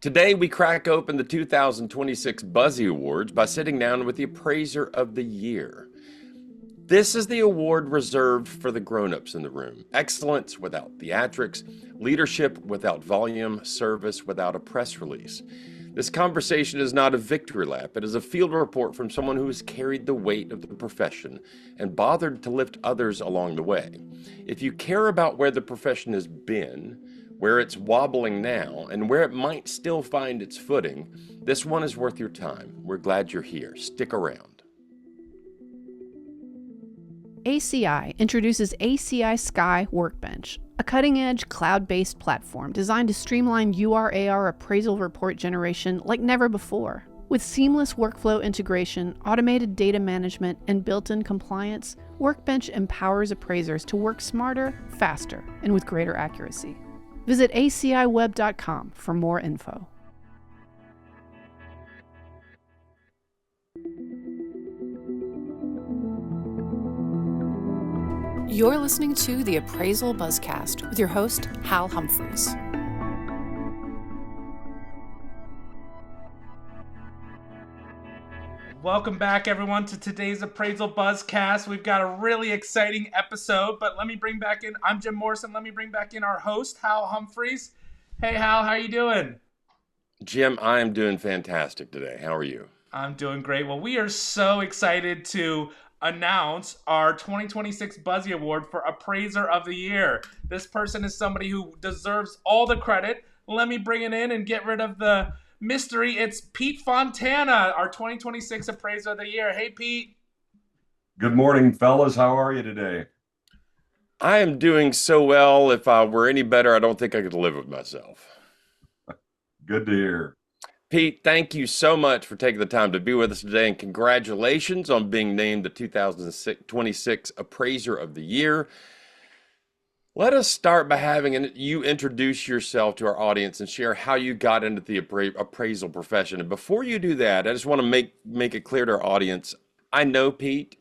Today, we crack open the 2026 Buzzy Awards by sitting down with the Appraiser of the Year. This is the award reserved for the grown-ups in the room. Excellence without theatrics, leadership without volume, service without a press release. This conversation is not a victory lap. It is a field report from someone who has carried the weight of the profession and bothered to lift others along the way. If you care about where the profession has been, where it's wobbling now, and where it might still find its footing, this one is worth your time. We're glad you're here. Stick around. ACI introduces ACI Sky Workbench, a cutting-edge cloud-based platform designed to streamline UR/AR appraisal report generation like never before. With seamless workflow integration, automated data management, and built-in compliance, Workbench empowers appraisers to work smarter, faster, and with greater accuracy. Visit aciweb.com for more info. You're listening to the Appraisal Buzzcast with your host, Hal Humphreys. Welcome back, everyone, to today's Appraisal Buzzcast. We've got a really exciting episode, but let me bring back in, I'm Jim Morrison. Let me bring back in our host, Hal Humphreys. Hey, Hal, how you doing? Jim, I am doing fantastic today. How are you? I'm doing great. Well, we are so excited to announce our 2026 Buzzy Award for Appraiser of the Year. This person is somebody who deserves all the credit. Let me bring it in and get rid of the mystery. It's Pete Fontana, our 2026 Appraiser of the Year. Hey, Pete. Good morning, fellas. How are you today? I am doing so well. If I were any better, I don't think I could live with myself. Good to hear. Pete, thank you so much for taking the time to be with us today, and congratulations on being named the 2026 Appraiser of the Year. Let us start by having you introduce yourself to our audience and share how you got into the appraisal profession. And before you do that, I just want to make it clear to our audience, I know Pete.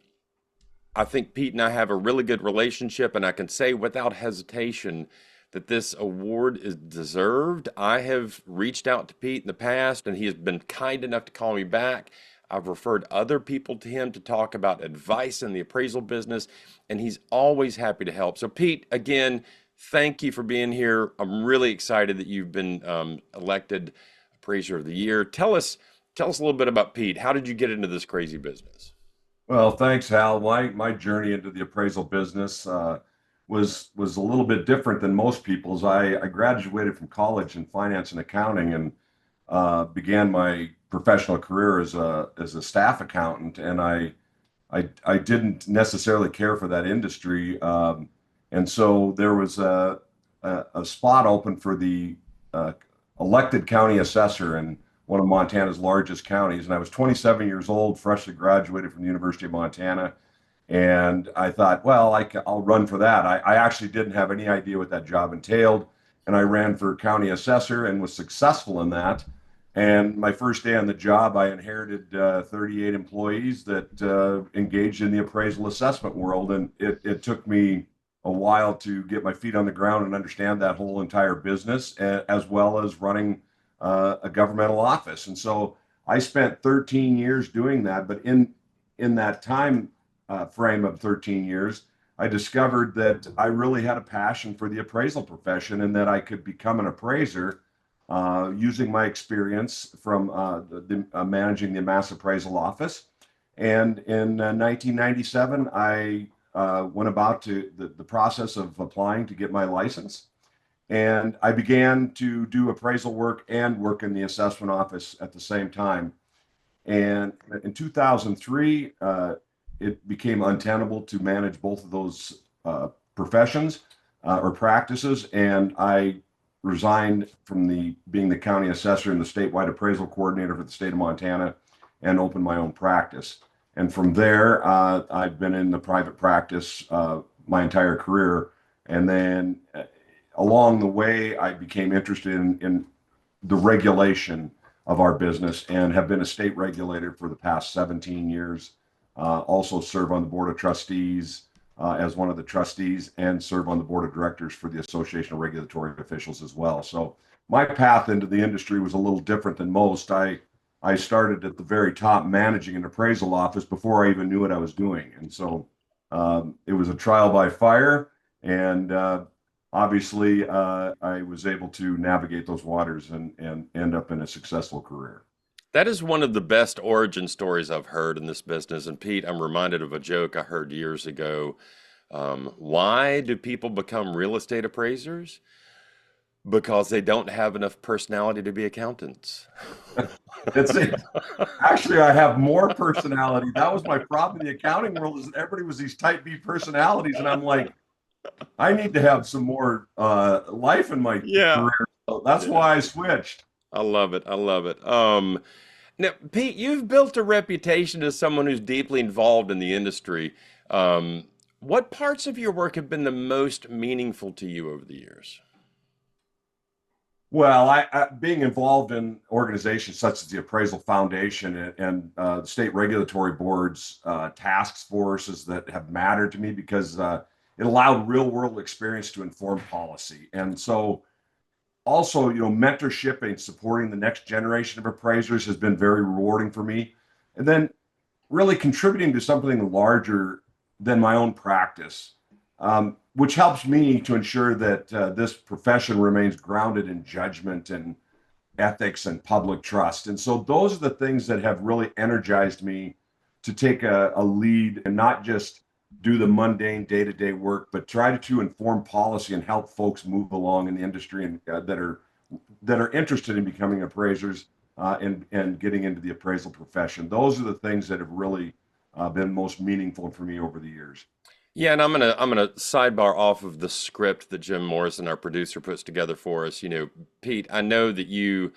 I think Pete and I have a really good relationship, and I can say without hesitation that this award is deserved. I have reached out to Pete in the past, and he has been kind enough to call me back. I've referred other people to him to talk about advice in the appraisal business, and he's always happy to help. So Pete, again, thank you for being here. I'm really excited that you've been elected Appraiser of the Year. Tell us a little bit about Pete. How did you get into this crazy business? Well, thanks, Hal. My journey into the appraisal business was a little bit different than most people's. I graduated from college in finance and accounting and began my professional career as a staff accountant. And I didn't necessarily care for that industry, and so there was a spot open for the elected county assessor in one of Montana's largest counties. And I was 27 years old, freshly graduated from the University of Montana. And I thought, well, I'll run for that. I actually didn't have any idea what that job entailed. And I ran for county assessor and was successful in that. And my first day on the job, I inherited 38 employees that engaged in the appraisal assessment world. And it took me a while to get my feet on the ground and understand that whole entire business, as well as running a governmental office. And so I spent 13 years doing that. But in that time frame of 13 years, I discovered that I really had a passion for the appraisal profession and that I could become an appraiser using my experience from managing the mass appraisal office. And in 1997, I went about to the process of applying to get my license. And I began to do appraisal work and work in the assessment office at the same time. And in 2003, it became untenable to manage both of those professions or practices. And I resigned from being the county assessor and the statewide appraisal coordinator for the state of Montana and opened my own practice. And from there, I've been in the private practice my entire career. And then along the way, I became interested in the regulation of our business and have been a state regulator for the past 17 years. Also serve on the board of trustees as one of the trustees and serve on the board of directors for the Association of Regulatory Officials as well. So my path into the industry was a little different than most. I started at the very top managing an appraisal office before I even knew what I was doing. And so it was a trial by fire. And obviously, I was able to navigate those waters and end up in a successful career. That is one of the best origin stories I've heard in this business. And Pete, I'm reminded of a joke I heard years ago. Why do people become real estate appraisers? Because they don't have enough personality to be accountants. It's actually, I have more personality. That was my problem in the accounting world, is that everybody was these type B personalities. And I'm like, I need to have some more life in my Yeah. career. So that's Yeah. why I switched. I love it. I love it. Now, Pete, you've built a reputation as someone who's deeply involved in the industry. Um, what parts of your work have been the most meaningful to you over the years? Well, being involved in organizations such as the Appraisal Foundation and state regulatory boards, task forces that have mattered to me because it allowed real world experience to inform policy. And so also, mentorship and supporting the next generation of appraisers has been very rewarding for me. And then really contributing to something larger than my own practice, which helps me to ensure that this profession remains grounded in judgment and ethics and public trust. And so those are the things that have really energized me to take a lead and not just do the mundane day-to-day work, but try to inform policy and help folks move along in the industry and that are interested in becoming appraisers and getting into the appraisal profession. Those are the things that have really been most meaningful for me over the years. Yeah, and I'm gonna sidebar off of the script that Jim Morrison, our producer, puts together for us. Pete, I know that you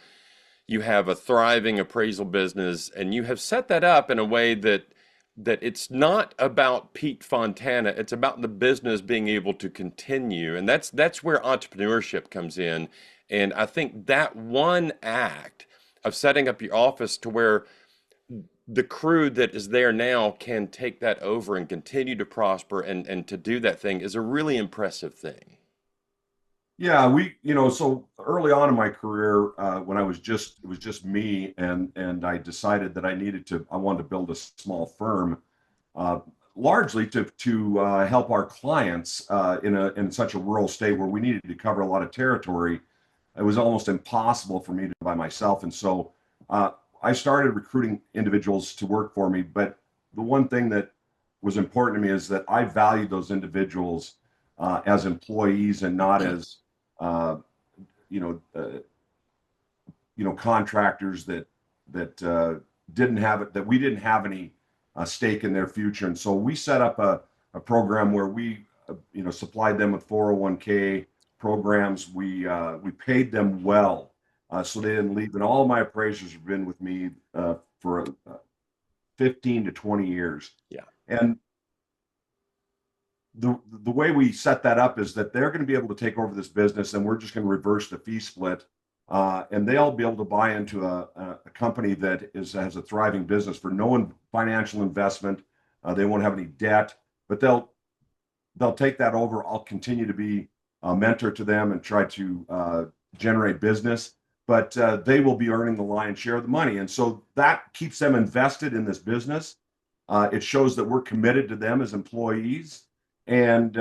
have a thriving appraisal business, and you have set that up in a way that it's not about Pete Fontana, it's about the business being able to continue. And that's where entrepreneurship comes in. And I think that one act of setting up your office to where the crew that is there now can take that over and continue to prosper and to do that thing is a really impressive thing. Yeah, so early on in my career, when it was just me, and I decided that I wanted to build a small firm, uh, largely to help our clients in such a rural state where we needed to cover a lot of territory. It was almost impossible for me to do by myself, and so uh, I started recruiting individuals to work for me. But the one thing that was important to me is that I valued those individuals as employees and not as uh, you know, uh, contractors that didn't have it, that we didn't have any stake in their future. And so we set up a program where we, supplied them with 401k programs. We paid them well, so they didn't leave. And all of my appraisers have been with me for 15 to 20 years. Yeah. And the way we set that up is that they're going to be able to take over this business, and we're just going to reverse the fee split, and they'll be able to buy into a company that has a thriving business for no financial investment. They won't have any debt, but they'll take that over. I'll continue to be a mentor to them and try to generate business, but they will be earning the lion's share of the money, and so that keeps them invested in this business. It shows that we're committed to them as employees, and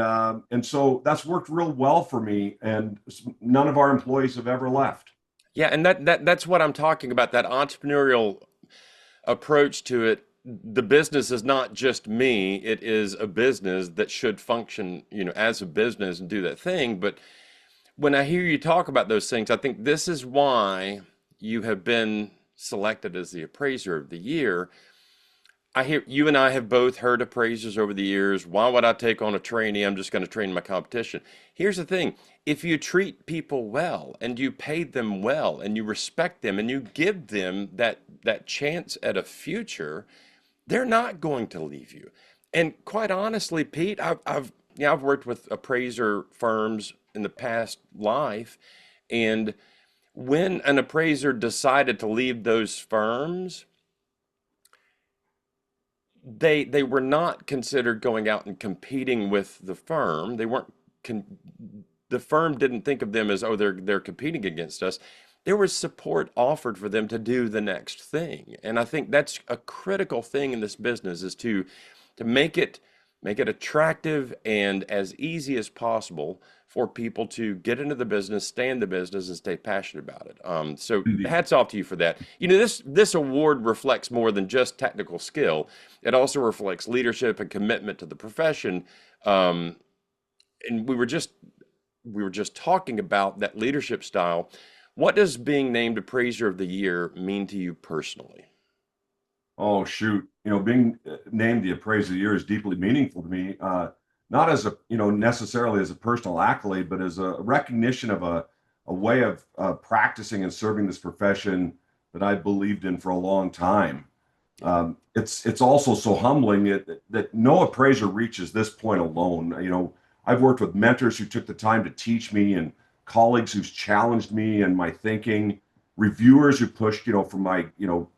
so that's worked real well for me. And none of our employees have ever left. Yeah, and that's what I'm talking about, that entrepreneurial approach to it. The business is not just me, it is a business that should function, as a business and do that thing. But when I hear you talk about those things, I think this is why you have been selected as the appraiser of the year. I hear you and I have both heard appraisers over the years. Why would I take on a trainee? I'm just going to train my competition. Here's the thing. If you treat people well and you pay them well and you respect them and you give them that chance at a future, they're not going to leave you. And quite honestly, Pete, I've worked with appraiser firms in the past life, and when an appraiser decided to leave those firms, they were not considered going out and competing with the firm. They weren't con the firm didn't think of them as, oh, they're competing against us. There was support offered for them to do the next thing. And I think that's a critical thing in this business, is to make it attractive and as easy as possible for people to get into the business, stay in the business, and stay passionate about it. So Indeed. hats off to you for that. You know, this award reflects more than just technical skill. It also reflects leadership and commitment to the profession. And we were just talking about that leadership style. What does being named Appraiser of the Year mean to you personally? Oh, shoot. Being named the Appraiser of the Year is deeply meaningful to me. Not as a, necessarily as a personal accolade, but as a recognition of a way of practicing and serving this profession that I believed in for a long time. It's also so humbling that no appraiser reaches this point alone. I've worked with mentors who took the time to teach me, and colleagues who've challenged me and my thinking, reviewers who pushed, for my,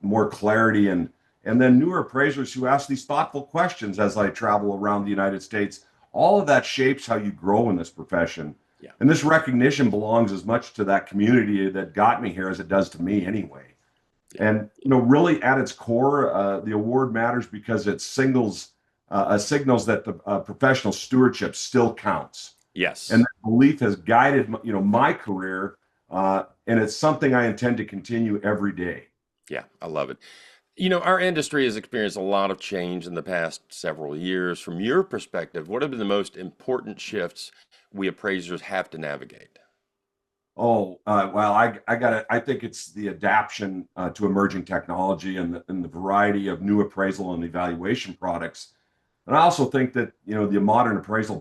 more clarity, and then newer appraisers who ask these thoughtful questions as I travel around the United States. All of that shapes how you grow in this profession. Yeah. And this recognition belongs as much to that community that got me here as it does to me anyway. Yeah. And really at its core, the award matters because it signals that the professional stewardship still counts. Yes. And that belief has guided my career, and it's something I intend to continue every day. Yeah, I love it. Our industry has experienced a lot of change in the past several years. From your perspective, what have been the most important shifts we appraisers have to navigate? Oh, well, I think it's the adaptation to emerging technology and the variety of new appraisal and evaluation products. And I also think that, the modern appraisal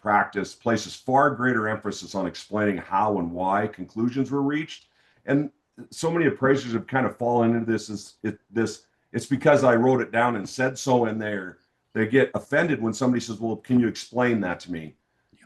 practice places far greater emphasis on explaining how and why conclusions were reached. And so many appraisers have kind of fallen into it's because I wrote it down and said so in there. They get offended when somebody says, well, can you explain that to me?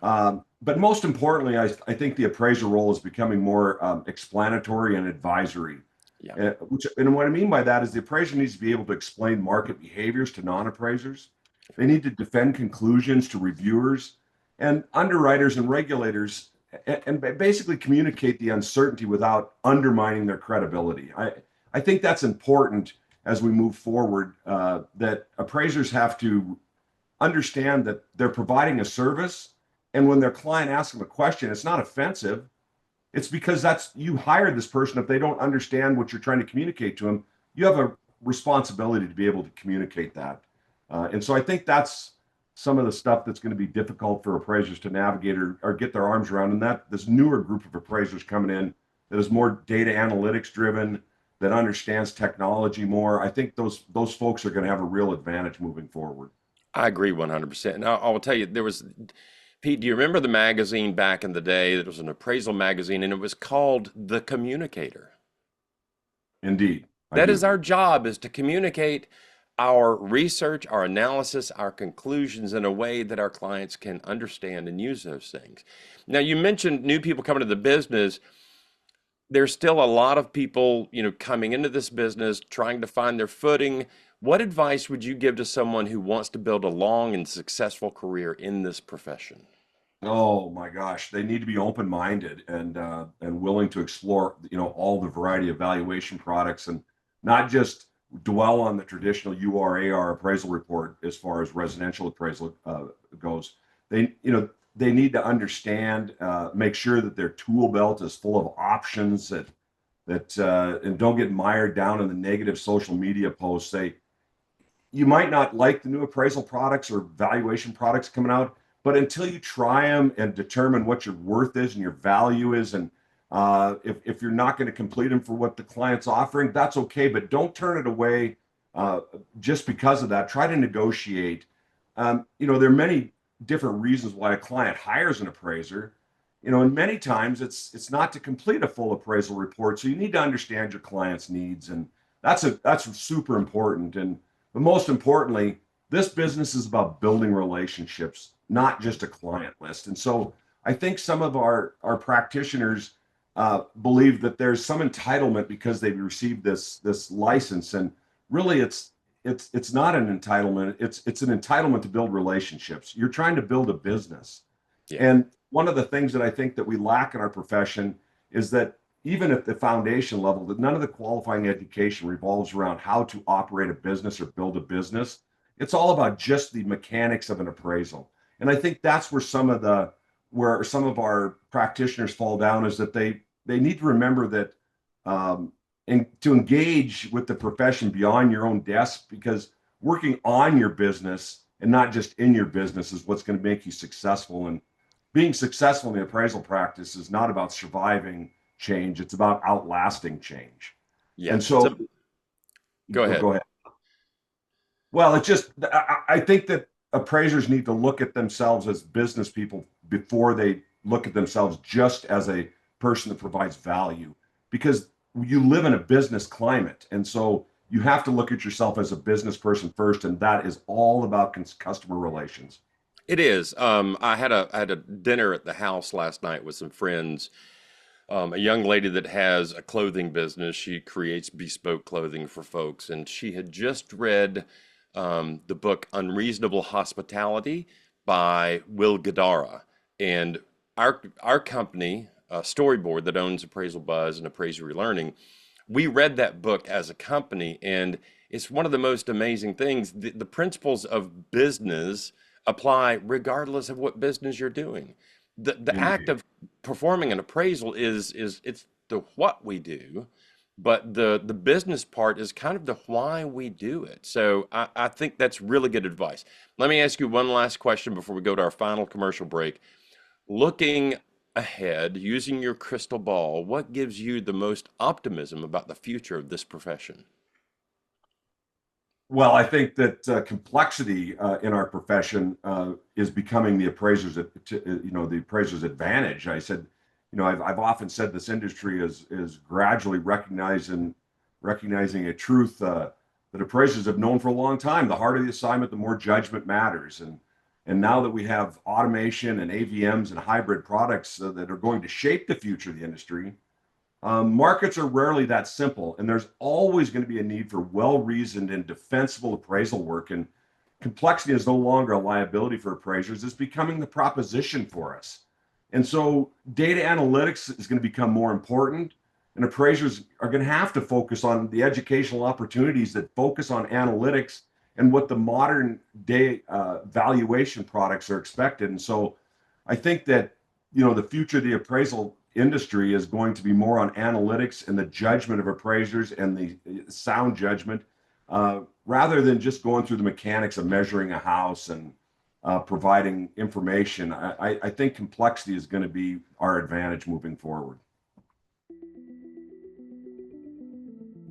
But most importantly, I think the appraiser role is becoming more explanatory and advisory. Yeah. And what I mean by that is the appraiser needs to be able to explain market behaviors to non-appraisers. They need to defend conclusions to reviewers and underwriters and regulators, and basically communicate the uncertainty without undermining their credibility. I think that's important as we move forward, that appraisers have to understand that they're providing a service. And when their client asks them a question, it's not offensive. It's because you hired this person. If they don't understand what you're trying to communicate to them, you have a responsibility to be able to communicate that. And so I think that's some of the stuff that's going to be difficult for appraisers to navigate or get their arms around. And that this newer group of appraisers coming in that is more data analytics driven, that understands technology more, I think those folks are going to have a real advantage moving forward. I agree 100%. And I will tell you, Pete, do you remember the magazine back in the day? It was an appraisal magazine, and it was called The Communicator. Indeed. That is our job, is to communicate our research, our analysis, our conclusions in a way that our clients can understand and use those things. Now, you mentioned new people coming to the business. There's still a lot of people, coming into this business, trying to find their footing. What advice would you give to someone who wants to build a long and successful career in this profession? Oh my gosh, they need to be open-minded and willing to explore, all the variety of valuation products, and not just dwell on the traditional URAR appraisal report as far as residential appraisal goes. They need to understand, make sure that their tool belt is full of options and don't get mired down in the negative social media posts. You might not like the new appraisal products or valuation products coming out, but until you try them and determine what your worth is and your value is, and if you're not going to complete them for what the client's offering, that's okay, but don't turn it away just because of that. Try to negotiate. There are many different reasons why a client hires an appraiser, and many times it's not to complete a full appraisal report. So you need to understand your client's needs, and that's super important. But most importantly, this business is about building relationships, not just a client list. And so I think some of our practitioners believe that there's some entitlement because they've received this license, and really it's not an entitlement. It's an entitlement to build relationships. You're trying to build a business, Yeah. and one of the things that I think that we lack in our profession is that even at the foundation level, that none of the qualifying education revolves around how to operate a business or build a business. It's all about just the mechanics of an appraisal. And I think that's where some of our practitioners fall down, is that they need to remember that and to engage with the profession beyond your own desk, because working on your business and not just in your business is what's going to make you successful. And being successful in the appraisal practice is not about surviving change, it's about outlasting change. Yeah. And so, Go ahead. go ahead. Well, it's just, I think that appraisers need to look at themselves as business people before they look at themselves just as a person that provides value, because you live in a business climate. And so you have to look at yourself as a business person first. And that is all about customer relations. It is. I had a dinner at the house last night with some friends. A young lady that has a clothing business. She creates bespoke clothing for folks, and she had just read the book Unreasonable Hospitality by Will Guidara. And our company, Storyboard, that owns Appraisal Buzz and Appraiser Learning, we read that book as a company, and it's one of the most amazing things. The principles of business apply regardless of what business you're doing. The act Indeed. of performing an appraisal is it's the what we do, but the business part is kind of the why we do it. So I think that's really good advice. Let me ask you one last question before we go to our final commercial break. Looking ahead, using your crystal ball, what gives you the most optimism about the future of this profession? Well, I think that complexity in our profession is becoming the appraiser's advantage. I've often said this industry is gradually recognizing a truth that appraisers have known for a long time. The harder the assignment, the more judgment matters. And now that we have automation and AVMs and hybrid products that are going to shape the future of the industry, markets are rarely that simple, and there's always going to be a need for well-reasoned and defensible appraisal work. And complexity is no longer a liability for appraisers; it's becoming the proposition for us. And so, data analytics is going to become more important, and appraisers are going to have to focus on the educational opportunities that focus on analytics and what the modern day valuation products are expected. And so, I think that the future of the appraisal industry is going to be more on analytics and the judgment of appraisers and the sound judgment, rather than just going through the mechanics of measuring a house and providing information. I think complexity is going to be our advantage moving forward.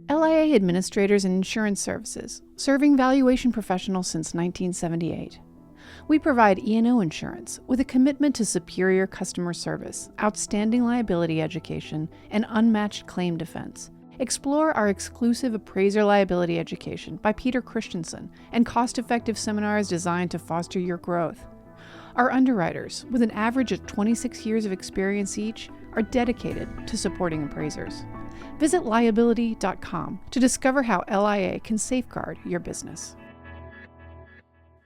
LIA Administrators and Insurance Services, serving valuation professionals since 1978. We provide E&O insurance with a commitment to superior customer service, outstanding liability education, and unmatched claim defense. Explore our exclusive Appraiser liability education by Peter Christensen and cost-effective seminars designed to foster your growth. Our underwriters, with an average of 26 years of experience each, are dedicated to supporting appraisers. Visit liability.com to discover how LIA can safeguard your business.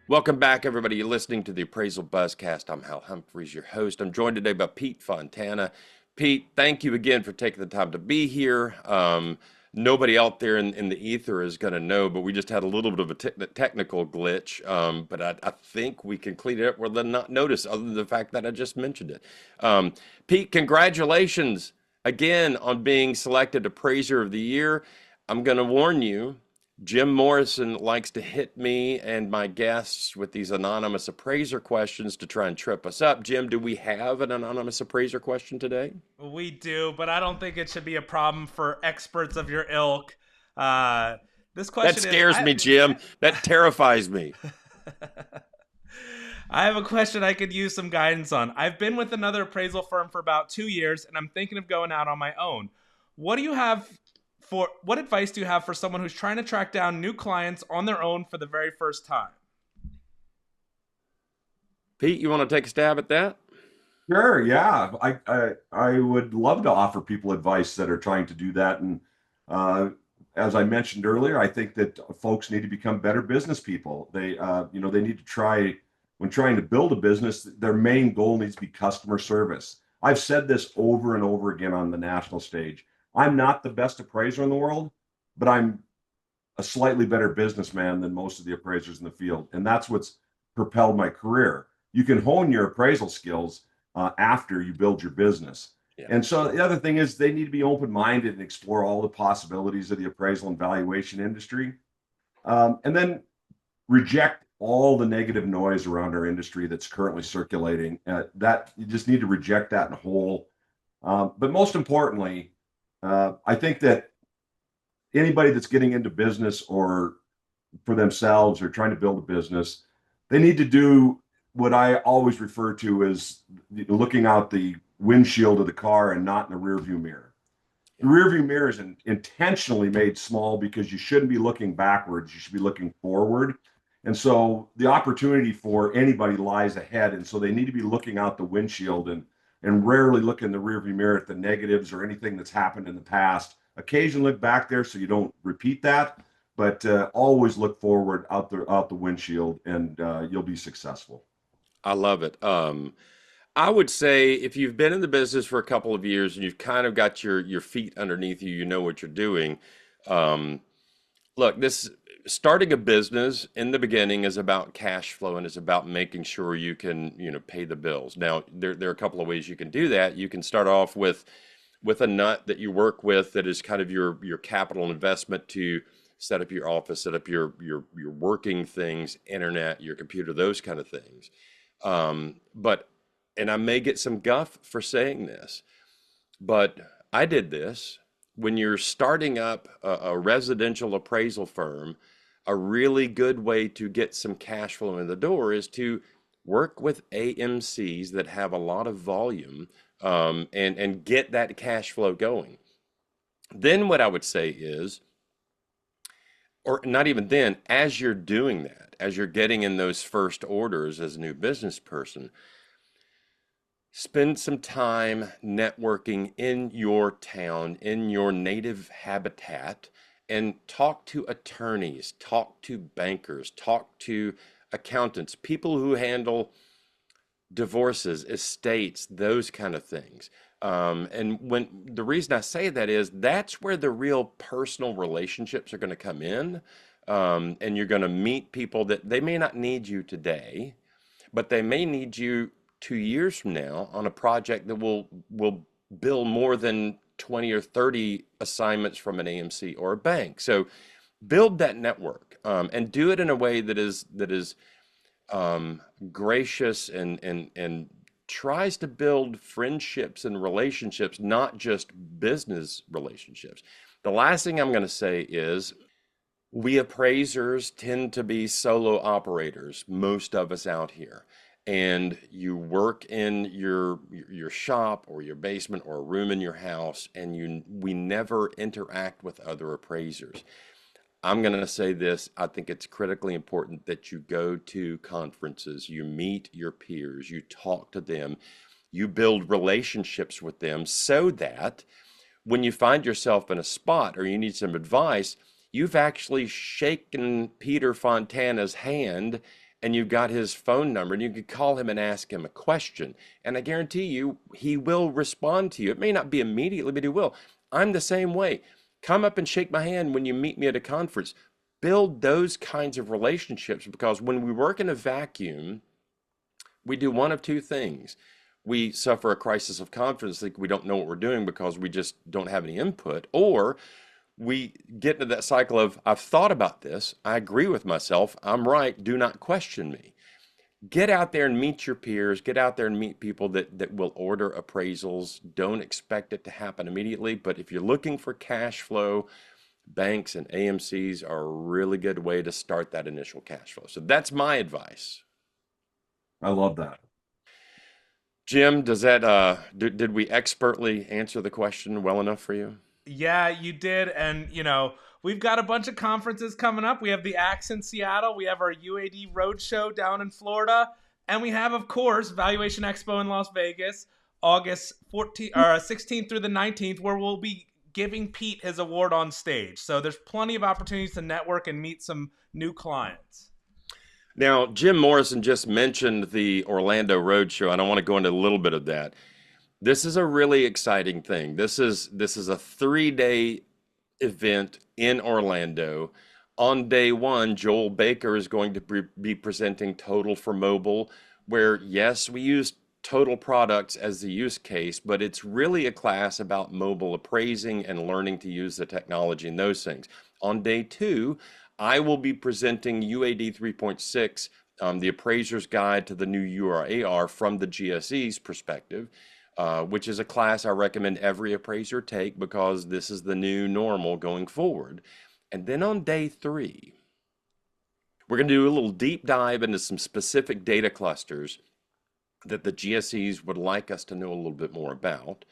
Welcome back, everybody. You're listening to the Appraisal Buzzcast. I'm Hal Humphreys, your host. I'm joined today by Pete Fontana. Pete, thank you again for taking the time to be here. Nobody out there in the ether is going to know, but we just had a little bit of a technical glitch. But I think we can clean it up where they'll not notice, other than the fact that I just mentioned it. Pete, congratulations again on being selected Appraiser of the Year. I'm going to warn you, Jim Morrison likes to hit me and my guests with these anonymous appraiser questions to try and trip us up. Jim, do we have an anonymous appraiser question today? We do, but I don't think it should be a problem for experts of your ilk. This question that scares me, Jim. That terrifies me. I have a question I could use some guidance on. I've been with another appraisal firm for about 2 years, and I'm thinking of going out on my own. What advice do you have for someone who's trying to track down new clients on their own for the very first time? Pete, you want to take a stab at that? Sure, yeah. I would love to offer people advice that are trying to do that. And as I mentioned earlier, I think that folks need to become better business people. They need to try when trying to build a business, their main goal needs to be customer service. I've said this over and over again on the national stage. I'm not the best appraiser in the world, but I'm a slightly better businessman than most of the appraisers in the field. And that's what's propelled my career. You can hone your appraisal skills after you build your business. Yeah. And so the other thing is they need to be open-minded and explore all the possibilities of the appraisal and valuation industry. And then reject all the negative noise around our industry that's currently circulating. That you just need to reject that in whole. But most importantly, I think that anybody that's getting into business or for themselves or trying to build a business, they need to do what I always refer to as looking out the windshield of the car and not in the rear view mirror. The rear view mirror is intentionally made small because you shouldn't be looking backwards. You should be looking forward. And so the opportunity for anybody lies ahead. And so they need to be looking out the windshield and rarely look in the rear view mirror at the negatives or anything that's happened in the past. Occasionally look back there so you don't repeat that, but always look forward out the windshield, and you'll be successful. I love it. I would say if you've been in the business for a couple of years and you've kind of got your feet underneath you, you know what you're doing. Look, this starting a business in the beginning is about cash flow and it's about making sure you can, pay the bills. Now, there are a couple of ways you can do that. You can start off with a nut that you work with that is kind of your capital investment to set up your office, set up your working things, internet, your computer, those kind of things. And I may get some guff for saying this, but I did this. When you're starting up a residential appraisal firm, a really good way to get some cash flow in the door is to work with AMCs that have a lot of volume, and get that cash flow going. Then what I would say is, or not even then, as you're doing that, as you're getting in those first orders as a new business person, spend some time networking in your town, in your native habitat, and talk to attorneys, talk to bankers, talk to accountants, people who handle divorces, estates, those kind of things. And the reason I say that is that's where the real personal relationships are going to come in. And you're going to meet people that they may not need you today, but they may need you 2 years from now on a project that will bill more than 20 or 30 assignments from an AMC or a bank. So build that network, and do it in a way that is gracious and tries to build friendships and relationships, not just business relationships. The last thing I'm going to say is we appraisers tend to be solo operators, most of us out here. And you work in your shop or your basement or a room in your house, and we never interact with other appraisers. I'm going to say this. I think it's critically important that you go to conferences, you meet your peers, you talk to them, you build relationships with them so that when you find yourself in a spot or you need some advice, you've actually shaken Peter Fontana's hand and you've got his phone number and you can call him and ask him a question. And I guarantee you, he will respond to you. It may not be immediately, but he will. I'm the same way. Come up and shake my hand when you meet me at a conference. Build those kinds of relationships, because when we work in a vacuum, we do one of two things. We suffer a crisis of confidence, like we don't know what we're doing because we just don't have any input, or we get into that cycle of, I've thought about this, I agree with myself, I'm right, do not question me. Get out there and meet your peers, get out there and meet people that will order appraisals. Don't expect it to happen immediately, but if you're looking for cash flow, banks and AMCs are a really good way to start that initial cash flow. So that's my advice. I love that. Jim, does that, did we expertly answer the question well enough for you? Yeah, you did. And, we've got a bunch of conferences coming up. We have the Axe in Seattle. We have our UAD Roadshow down in Florida. And we have, of course, Valuation Expo in Las Vegas, August 16th through the 19th, where we'll be giving Pete his award on stage. So there's plenty of opportunities to network and meet some new clients. Now, Jim Morrison just mentioned the Orlando Roadshow, and I want to go into a little bit of that. This is a really exciting thing. This is a 3-day event in Orlando. On day one, Joel Baker is going to be presenting Total for Mobile, where, yes, we use Total products as the use case, but it's really a class about mobile appraising and learning to use the technology and those things. On day two, I will be presenting UAD 3.6, the Appraiser's Guide to the New URAR from the GSE's perspective, which is a class I recommend every appraiser take because this is the new normal going forward. And then on day three, we're going to do a little deep dive into some specific data clusters that the GSEs would like us to know a little bit more about.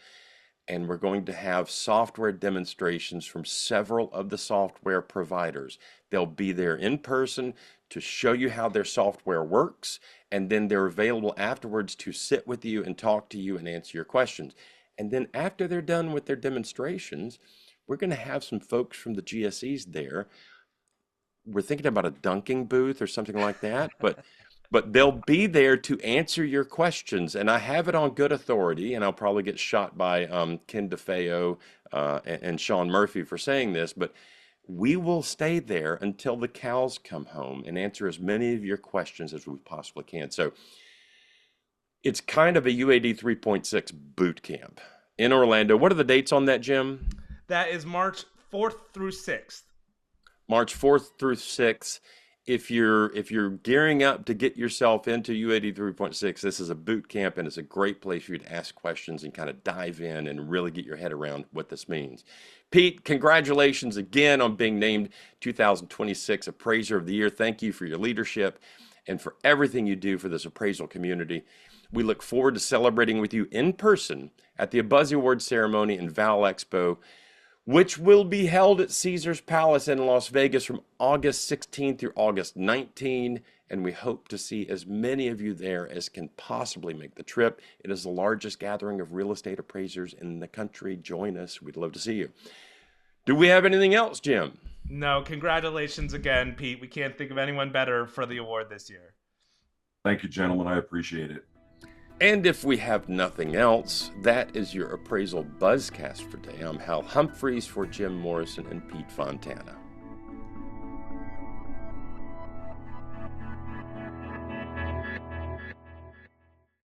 And we're going to have software demonstrations from several of the software providers. They'll be there in person to show you how their software works, and then they're available afterwards to sit with you and talk to you and answer your questions. And then after they're done with their demonstrations, we're going to have some folks from the GSEs there. We're thinking about a dunking booth or something like that, but they'll be there to answer your questions. And I have it on good authority, and I'll probably get shot by Ken DeFeo and Sean Murphy for saying this, but we will stay there until the cows come home and answer as many of your questions as we possibly can. So it's kind of a UAD 3.6 boot camp in Orlando. What are the dates on that, Jim? That is March 4th through 6th. March 4th through 6th. If you're gearing up to get yourself into UAD 3.6, this is a boot camp, and it's a great place for you to ask questions and kind of dive in and really get your head around what this means. Pete, congratulations again on being named 2026 Appraiser of the Year. Thank you for your leadership and for everything you do for this appraisal community. We look forward to celebrating with you in person at the Buzzy Awards ceremony and Val Expo, which will be held at Caesars Palace in Las Vegas from August 16 through August 19. And we hope to see as many of you there as can possibly make the trip. It is the largest gathering of real estate appraisers in the country. Join us. We'd love to see you. Do we have anything else, Jim? No, congratulations again, Pete. We can't think of anyone better for the award this year. Thank you, gentlemen. I appreciate it. And if we have nothing else, that is your Appraisal Buzzcast for today. I'm Hal Humphreys for Jim Morrison and Pete Fontana.